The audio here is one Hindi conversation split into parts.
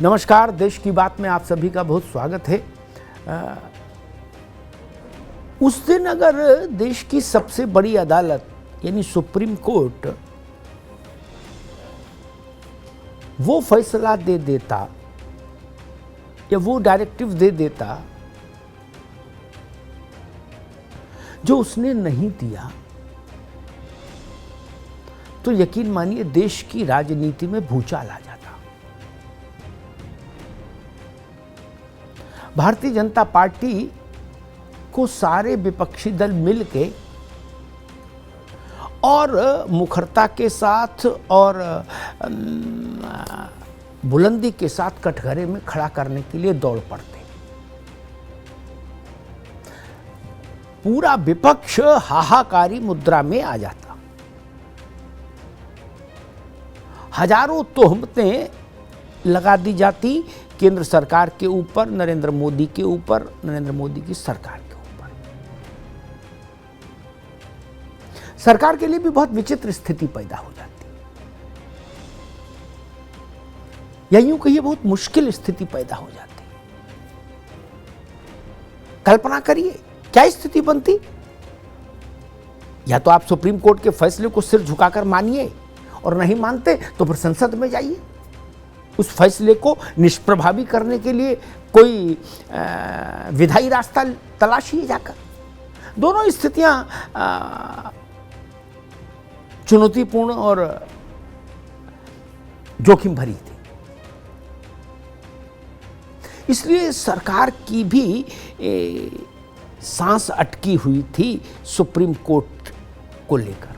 नमस्कार, देश की बात में आप सभी का बहुत स्वागत है। उस दिन अगर देश की सबसे बड़ी अदालत यानी सुप्रीम कोर्ट वो फैसला दे देता या वो डायरेक्टिव दे देता जो उसने नहीं दिया, तो यकीन मानिए देश की राजनीति में भूचाल आ जाता। भारतीय जनता पार्टी को सारे विपक्षी दल मिलके और मुखरता के साथ और बुलंदी के साथ कटघरे में खड़ा करने के लिए दौड़ पड़ते। पूरा विपक्ष हाहाकारी मुद्रा में आ जाता। हजारों तोहमतें लगा दी जाती केंद्र सरकार के ऊपर, नरेंद्र मोदी के ऊपर, नरेंद्र मोदी की सरकार के ऊपर। सरकार के लिए भी बहुत विचित्र स्थिति पैदा हो जाती, या यूं कहिए बहुत मुश्किल स्थिति पैदा हो जाती। कल्पना करिए क्या स्थिति बनती। या तो आप सुप्रीम कोर्ट के फैसले को सिर झुकाकर मानिए, और नहीं मानते तो फिर संसद में जाइए, उस फैसले को निष्प्रभावी करने के लिए कोई विधायी रास्ता तलाशिए जाकर। दोनों स्थितियां चुनौतीपूर्ण और जोखिम भरी थी। इसलिए सरकार की भी सांस अटकी हुई थी सुप्रीम कोर्ट को लेकर,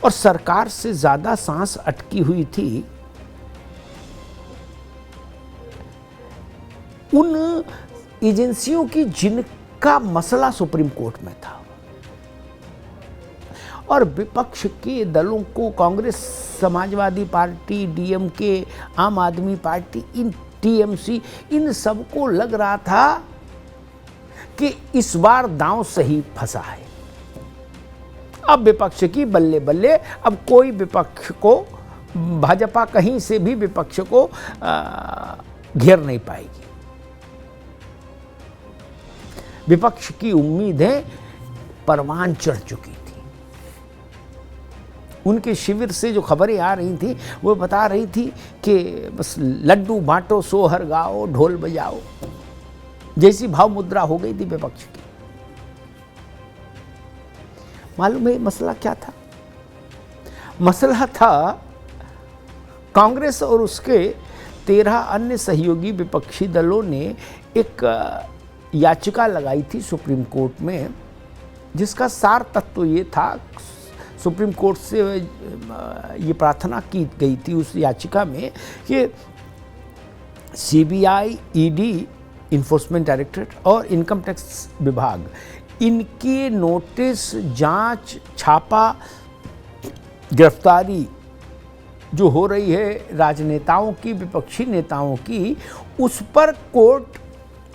और सरकार से ज्यादा सांस अटकी हुई थी उन एजेंसियों की जिनका मसला सुप्रीम कोर्ट में था। और विपक्ष के दलों को, कांग्रेस, समाजवादी पार्टी, डीएमके, आम आदमी पार्टी, इन टीएमसी, इन सबको लग रहा था कि इस बार दांव सही फंसा है। अब विपक्ष की बल्ले बल्ले, अब कोई विपक्ष को, भाजपा कहीं से भी विपक्ष को घेर नहीं पाएगी। विपक्ष की उम्मीदें परवान चढ़ चुकी थी। उनके शिविर से जो खबरें आ रही थी वो बता रही थी कि बस लड्डू बांटो, सोहर गाओ, ढोल बजाओ, जैसी भाव मुद्रा हो गई थी विपक्ष की। मालूम है मसला क्या था? मसला था कांग्रेस और उसके 13 अन्य सहयोगी विपक्षी दलों ने एक याचिका लगाई थी सुप्रीम कोर्ट में, जिसका सार तत्व ये था, सुप्रीम कोर्ट से ये प्रार्थना की गई थी उस याचिका में कि सीबीआई, ईडी, इन्फोर्समेंट डायरेक्टरेट और इनकम टैक्स विभाग, इनके नोटिस, जांच, छापा, गिरफ्तारी जो हो रही है राजनेताओं की, विपक्षी नेताओं की, उस पर कोर्ट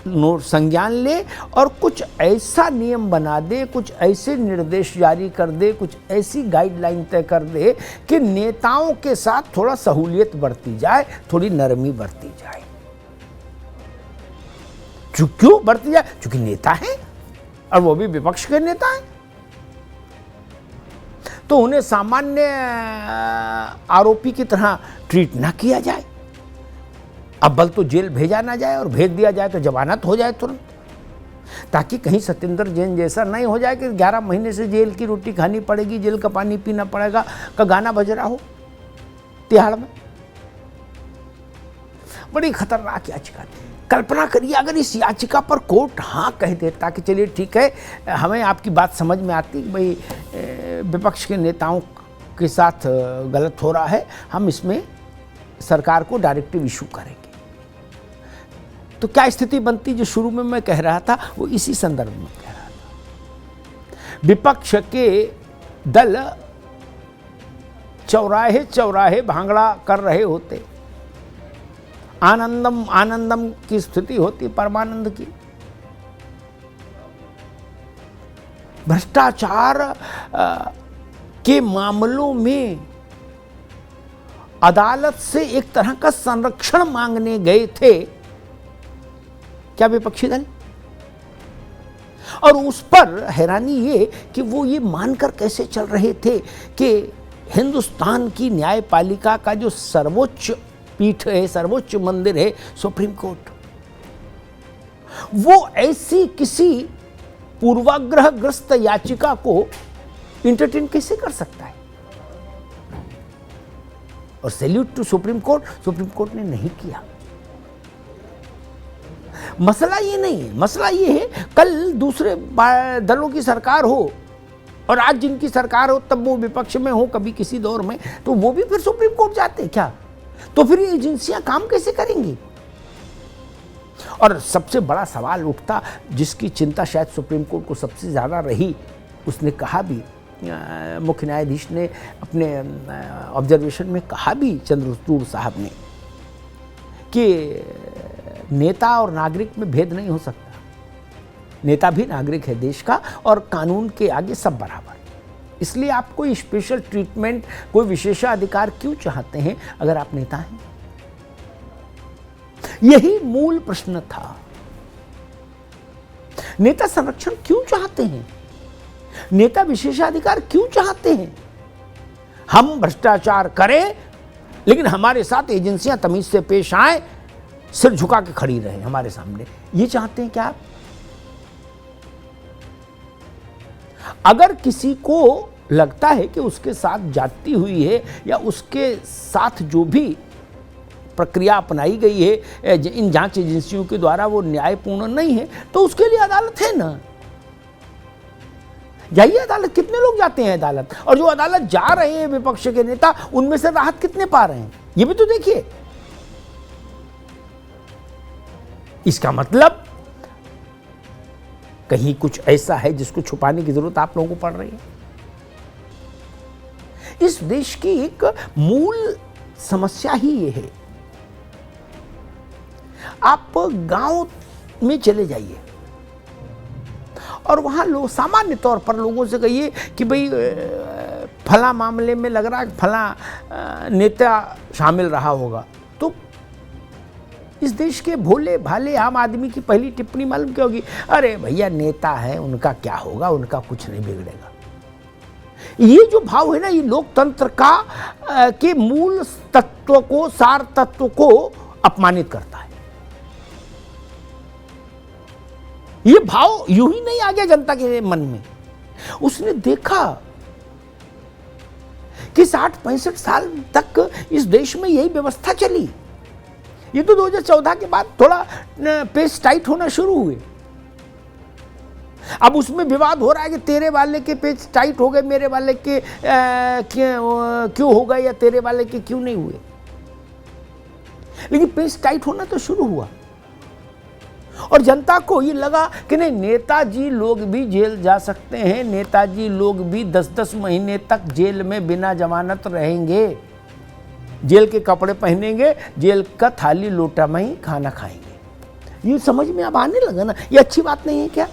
संज्ञान ले और कुछ ऐसा नियम बना दे, कुछ ऐसे निर्देश जारी कर दे, कुछ ऐसी गाइडलाइन तय कर दे कि नेताओं के साथ थोड़ा सहूलियत बरती जाए, थोड़ी नरमी बरती जाए। क्यों बरती जाए? क्योंकि नेता हैं और वो भी विपक्ष के नेता हैं, तो उन्हें सामान्य आरोपी की तरह ट्रीट ना किया जाए। अव्वल तो जेल भेजा ना जाए, और भेज दिया जाए तो जमानत हो जाए तुरंत, ताकि कहीं सत्येंद्र जैन जैसा नहीं हो जाए कि 11 महीने से जेल की रोटी खानी पड़ेगी, जेल का पानी पीना पड़ेगा, का गाना बज रहा हो तिहाड़ में। बड़ी खतरनाक याचिका थी। कल्पना करिए अगर इस याचिका पर कोर्ट हाँ कह देता कि चलिए ठीक है, हमें आपकी बात समझ में आती, भाई विपक्ष के नेताओं के साथ गलत हो रहा है, हम इसमें सरकार को डायरेक्टिव इशू करेंगे, तो क्या स्थिति बनती? जो शुरू में मैं कह रहा था वो इसी संदर्भ में कह रहा था। विपक्ष के दल चौराहे चौराहे भांगड़ा कर रहे होते, आनंदम आनंदम की स्थिति होती, परमानंद की। भ्रष्टाचार के मामलों में अदालत से एक तरह का संरक्षण मांगने गए थे क्या विपक्षी दल, और उस पर हैरानी ये कि वो ये मानकर कैसे चल रहे थे कि हिंदुस्तान की न्यायपालिका का जो सर्वोच्च पीठ है, सर्वोच्च मंदिर है सुप्रीम कोर्ट, वो ऐसी किसी पूर्वाग्रहग्रस्त याचिका को इंटरटेन कैसे कर सकता है। और सैल्यूट टू सुप्रीम कोर्ट ने नहीं किया। मसला ये नहीं है, मसला ये है कल दूसरे दलों की सरकार हो और आज जिनकी सरकार हो, तब वो विपक्ष में हो कभी किसी दौर में, तो वो भी फिर सुप्रीम कोर्ट जाते क्या? तो फिर ये एजेंसियां काम कैसे करेंगी? और सबसे बड़ा सवाल उठता, जिसकी चिंता शायद सुप्रीम कोर्ट को सबसे ज़्यादा रही, उसने कहा भी, मुख्य न्यायाधीश ने अपने ऑब्जर्वेशन में कहा भी, चंद्रचूड़ साहब ने, कि नेता और नागरिक में भेद नहीं हो सकता। नेता भी नागरिक है देश का और कानून के आगे सब बराबर। इसलिए आप कोई स्पेशल ट्रीटमेंट, कोई विशेषाधिकार क्यों चाहते हैं अगर आप नेता हैं? यही मूल प्रश्न था। नेता संरक्षण क्यों चाहते हैं? नेता विशेषाधिकार क्यों चाहते हैं? हम भ्रष्टाचार करें लेकिन हमारे साथ एजेंसियां तमीज से पेश आए, सिर झुका के खड़ी रहे हमारे सामने, ये चाहते हैं क्या आप? अगर किसी को लगता है कि उसके साथ जाती हुई है या उसके साथ जो भी प्रक्रिया अपनाई गई है इन जांच एजेंसियों के द्वारा वो न्यायपूर्ण नहीं है, तो उसके लिए अदालत है ना। जाइए अदालत। कितने लोग जाते हैं अदालत? और जो अदालत जा रहे हैं विपक्ष के नेता, उनमें से राहत कितने पा रहे हैं, ये भी तो देखिए। इसका मतलब कहीं कुछ ऐसा है जिसको छुपाने की जरूरत आप लोगों को पड़ रही है। इस देश की एक मूल समस्या ही ये है। आप गांव में चले जाइए और वहां लोग, सामान्य तौर पर लोगों से कहिए कि भाई फला मामले में लग रहा है फला नेता शामिल रहा होगा, तो इस देश के भोले भाले आम आदमी की पहली टिप्पणी मालूम क्या होगी? अरे भैया नेता है, उनका क्या होगा, उनका कुछ नहीं बिगड़ेगा। ये जो भाव है ना, ये लोकतंत्र का के मूल तत्व को, सार तत्व को अपमानित करता है। ये भाव यूं ही नहीं आ गया जनता के मन में। उसने देखा कि 60-65 साल तक इस देश में यही व्यवस्था चली। ये तो 2014 के बाद थोड़ा पेस टाइट होना शुरू हुए। अब उसमें विवाद हो रहा है कि तेरे वाले के पेच टाइट हो गए, मेरे वाले के क्यों हो गए, या तेरे वाले के क्यों नहीं हुए। लेकिन पेच टाइट होना तो शुरू हुआ और जनता को ये लगा कि नहीं, नेताजी लोग भी जेल जा सकते हैं, नेताजी लोग भी 10-10 महीने तक जेल में बिना जमानत रहेंगे, जेल के कपड़े पहनेंगे, जेल का थाली लोटा में ही खाना खाएंगे। ये समझ में अब आने लगा ना। ये अच्छी बात नहीं है क्या?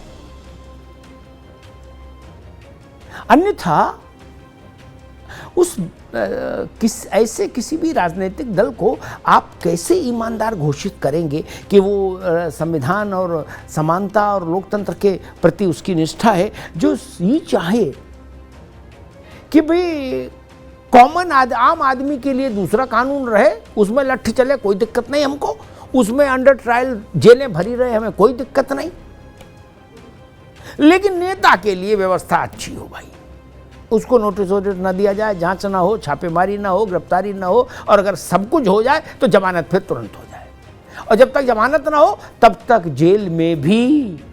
अन्यथा उस ऐसे किसी भी राजनीतिक दल को आप कैसे ईमानदार घोषित करेंगे कि वो संविधान और समानता और लोकतंत्र के प्रति उसकी निष्ठा है, जो ये चाहे कि भाई कॉमन आम आदमी के लिए दूसरा कानून रहे, उसमें लट्ठी चले, कोई दिक्कत नहीं हमको, उसमें अंडर ट्रायल जेलें भरी रहे, हमें कोई दिक्कत नहीं, लेकिन नेता के लिए व्यवस्था अच्छी हो भाई, उसको नोटिस वोटिस न दिया जाए, जांच ना हो, छापेमारी ना हो, गिरफ्तारी ना हो, और अगर सब कुछ हो जाए तो जमानत फिर तुरंत हो जाए। और जब तक जमानत ना हो तब तक जेल में भी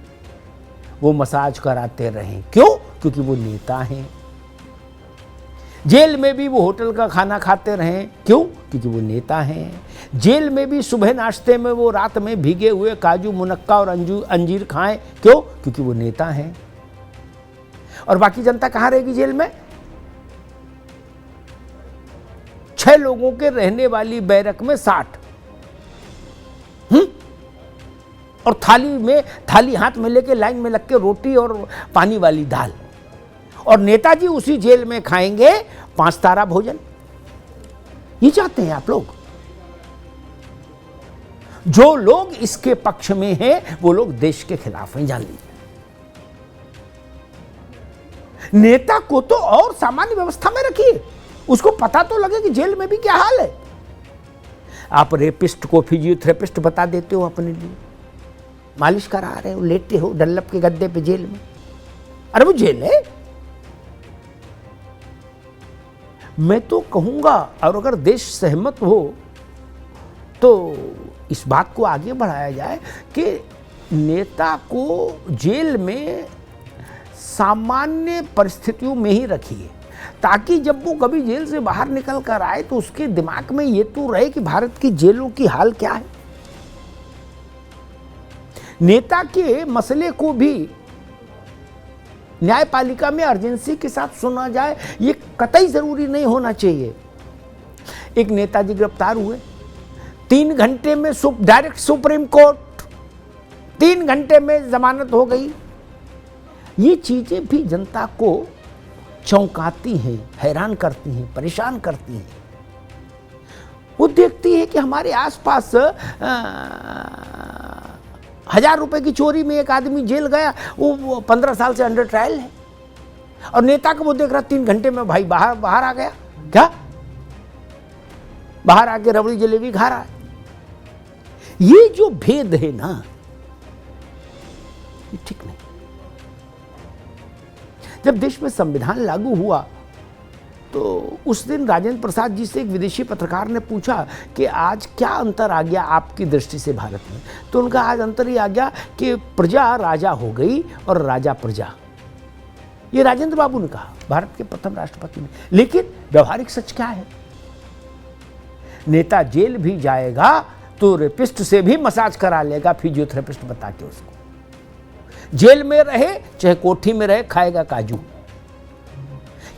वो मसाज कराते रहें। क्यों? क्योंकि वो नेता हैं। जेल में भी वो होटल का खाना खाते रहें। क्यों? क्योंकि वो नेता हैं। जेल में भी सुबह नाश्ते में वो रात में भीगे हुए काजू, मुनक्का और अंजीर खाएं। क्यों? क्योंकि वो नेता हैं। और बाकी जनता कहां रहेगी जेल में? 6 लोगों के रहने वाली बैरक में 60। और थाली हाथ में लेके लाइन में लग के रोटी और पानी वाली दाल, और नेताजी उसी जेल में खाएंगे 5 तारा भोजन। ये चाहते हैं आप लोग। जो लोग इसके पक्ष में हैं वो लोग देश के खिलाफ हैं, जान लीजिए। नेता को तो और सामान्य व्यवस्था में रखिए, उसको पता तो लगे कि जेल में भी क्या हाल है। आप रेपिस्ट को फिजियोथेरेपिस्ट बता देते हो, अपने लिए मालिश करा रहे हो, लेटे हो डल्लप के गद्दे पे जेल में। अरे वो जेल है। मैं तो कहूंगा, और अगर देश सहमत हो तो इस बात को आगे बढ़ाया जाए कि नेता को जेल में सामान्य परिस्थितियों में ही रखिए, ताकि जब वो कभी जेल से बाहर निकल कर आए तो उसके दिमाग में ये तो रहे कि भारत की जेलों की हाल क्या है। नेता के मसले को भी न्यायपालिका में अर्जेंसी के साथ सुना जाए, ये कतई जरूरी नहीं होना चाहिए। एक नेताजी गिरफ्तार हुए, 3 घंटे में डायरेक्ट सुप्रीम कोर्ट, 3 घंटे में जमानत हो गई। ये चीजें भी जनता को चौंकाती हैं, हैरान करती हैं, परेशान करती हैं। वो देखती है कि हमारे आसपास 1000 रुपए की चोरी में एक आदमी जेल गया, वो 15 साल से अंडर ट्रायल है, और नेता को वो देख रहा 3 घंटे में भाई बाहर आ गया। क्या बाहर आके रबड़ी जलेबी खा रहा है। ये जो भेद है ना, ये ठीक नहीं। जब देश में संविधान लागू हुआ तो उस दिन राजेंद्र प्रसाद जी से एक विदेशी पत्रकार ने पूछा कि आज क्या अंतर आ गया आपकी दृष्टि से भारत में। तो उनका आज अंतर ये आ गया कि प्रजा राजा हो गई और राजा प्रजा। ये राजेंद्र बाबू ने कहा, भारत के प्रथम राष्ट्रपति ने। लेकिन व्यवहारिक सच क्या है? नेता जेल भी जाएगा तो रेपिस्ट से भी मसाज करा लेगा, फिजियोथेरेपिस्ट बता के उसको। जेल में रहे चाहे कोठी में रहे, खाएगा काजू।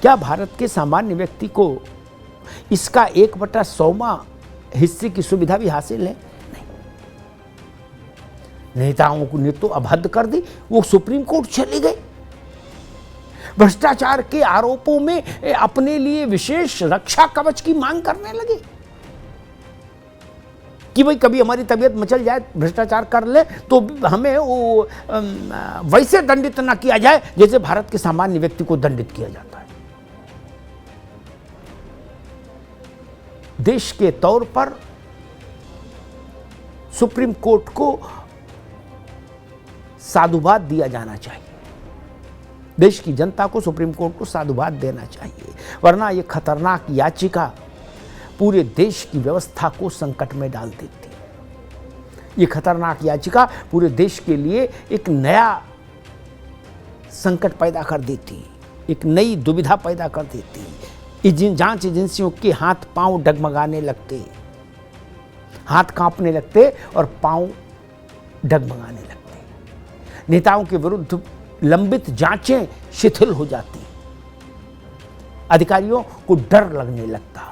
क्या भारत के सामान्य व्यक्ति को इसका 1/100वां हिस्से की सुविधा भी हासिल है? नहीं। नेताओं को ने तो अभद्र कर दी, वो सुप्रीम कोर्ट चले गए। भ्रष्टाचार के आरोपों में अपने लिए विशेष रक्षा कवच की मांग करने लगे कि भाई कभी हमारी तबीयत मचल जाए, भ्रष्टाचार कर ले तो हमें वो वैसे दंडित ना किया जाए जैसे भारत के सामान्य व्यक्ति को दंडित किया जाता है। देश के तौर पर सुप्रीम कोर्ट को साधुवाद दिया जाना चाहिए। देश की जनता को सुप्रीम कोर्ट को साधुवाद देना चाहिए, वरना यह खतरनाक याचिका पूरे देश की व्यवस्था को संकट में डाल देती। ये खतरनाक याचिका पूरे देश के लिए एक नया संकट पैदा कर देती, एक नई दुविधा पैदा कर देती। जांच एजेंसियों के हाथ पांव डगमगाने लगते, हाथ कांपने लगते और पांव डगमगाने लगते। नेताओं के विरुद्ध लंबित जांचें शिथिल हो जाती, अधिकारियों को डर लगने लगता।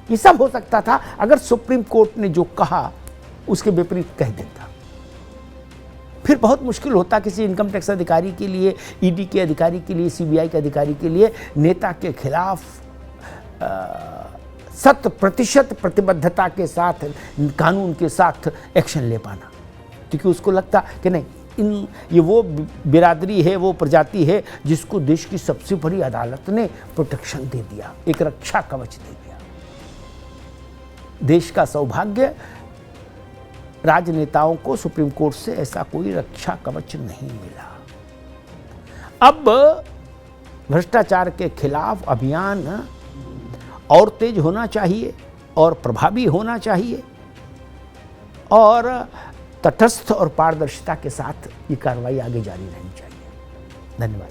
ये सब हो सकता था अगर सुप्रीम कोर्ट ने जो कहा उसके विपरीत कह देता। फिर बहुत मुश्किल होता किसी इनकम टैक्स अधिकारी के लिए, ईडी के अधिकारी के लिए, सीबीआई के अधिकारी के लिए नेता के खिलाफ 100% प्रतिबद्धता के साथ, कानून के साथ एक्शन ले पाना, क्योंकि उसको लगता कि नहीं, ये वो बिरादरी है, वो प्रजाति है जिसको देश की सबसे बड़ी अदालत ने प्रोटेक्शन दे दिया, एक रक्षा कवच दे दिया। देश का सौभाग्य, राजनेताओं को सुप्रीम कोर्ट से ऐसा कोई रक्षा कवच नहीं मिला। अब भ्रष्टाचार के खिलाफ अभियान और तेज होना चाहिए और प्रभावी होना चाहिए, और तटस्थ और पारदर्शिता के साथ ये कार्रवाई आगे जारी रहनी चाहिए। धन्यवाद।